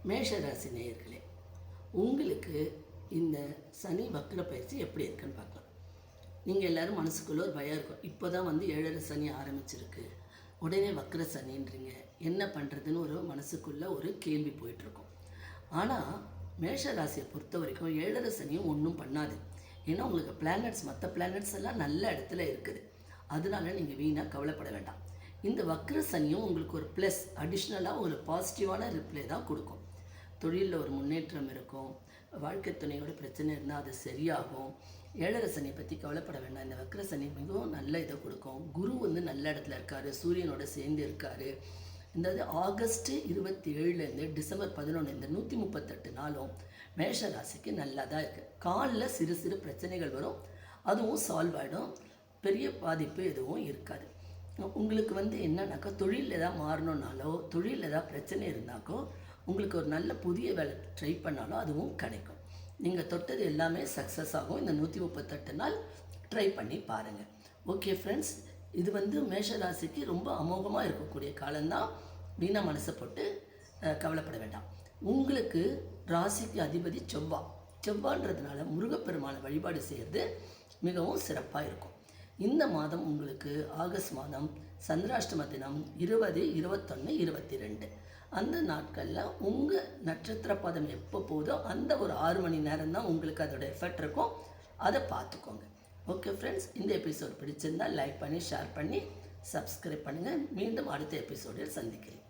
மேஷராசி நேயர்களே, உங்களுக்கு இந்த சனி வக்ர பயிற்சி எப்படி இருக்குன்னு பார்க்கலாம். நீங்கள் எல்லோரும் மனசுக்குள்ளே ஒரு பயம் இருக்கும். இப்போ தான் வந்து 7.5 சனி ஆரம்பிச்சிருக்கு, உடனே வக்ர சனின்றீங்க, என்ன பண்ணுறதுன்னு ஒரு மனசுக்குள்ளே ஒரு கேள்வி போயிட்டுருக்கும். ஆனால் மேஷராசியை பொறுத்த வரைக்கும் 7.5 சனியும் ஒன்றும் பண்ணாது. ஏன்னா உங்களுக்கு பிளானட்ஸ், மற்ற பிளானட்ஸ் எல்லாம் நல்ல இடத்துல இருக்குது. அதனால நீங்கள் வீணாக கவலைப்பட வேண்டாம். இந்த வக்ர சனியும் உங்களுக்கு ஒரு ப்ளஸ், அடிஷ்னலாக ஒரு பாசிட்டிவான ரிப்ளை தான் கொடுக்கும். தொழிலில் ஒரு முன்னேற்றம் இருக்கும், வாழ்க்கை துணையோட பிரச்சனை இருந்தால் அது சரியாகும். 7.5 சனியை பற்றி கவலைப்பட வேண்டாம். இந்த வக்ர சனி மிகவும் நல்ல இதை கொடுக்கும். குரு வந்து நல்ல இடத்துல இருக்கார், சூரியனோட சேர்ந்து இருக்கார். இந்த ஆகஸ்ட் 27லேருந்து டிசம்பர் 11 இந்த 138 நாளும் மேஷ ராசிக்கு நல்லா தான் இருக்குது. காலில் சிறு சிறு பிரச்சனைகள் வரும், அதுவும் சால்வ் ஆகிடும். பெரிய பாதிப்பு எதுவும் இருக்காது. உங்களுக்கு வந்து என்னன்னாக்கா, தொழில் எதாவது மாறணுன்னாலோ, தொழில் எதாவது பிரச்சனை இருந்தாக்கோ, உங்களுக்கு ஒரு நல்ல புதிய வேலை ட்ரை பண்ணாலும் அதுவும் கிடைக்கும். நீங்கள் தொட்டது எல்லாமே சக்ஸஸ் ஆகும். இந்த 138 நாள் ட்ரை பண்ணி பாருங்கள். ஓகே ஃப்ரெண்ட்ஸ், இது வந்து மேஷராசிக்கு ரொம்ப அமோகமாக இருக்கக்கூடிய காலம்தான். வீணாக மனசை போட்டு கவலைப்பட வேண்டாம். உங்களுக்கு ராசிக்கு அதிபதி செவ்வான்றதுனால முருகப்பெருமானை வழிபாடு செய்கிறது மிகவும் சிறப்பாக இருக்கும். இந்த மாதம் உங்களுக்கு ஆகஸ்ட் மாதம் சந்திராஷ்டம தினம் 20, 21, 22 அந்த நாட்களில் உங்கள் நட்சத்திர பதம் எப்போ போதோ அந்த ஒரு 6 மணி நேரம் தான் உங்களுக்கு அதோட எஃபெக்ட் இருக்கும். அதை பார்த்துக்கோங்க. ஓகே ஃப்ரெண்ட்ஸ், இந்த எபிசோட் பிடிச்சிருந்தால் லைக் பண்ணி, ஷேர் பண்ணி, சப்ஸ்கிரைப் பண்ணுங்கள். மீண்டும் அடுத்த எபிசோடில் சந்திக்கிறேன்.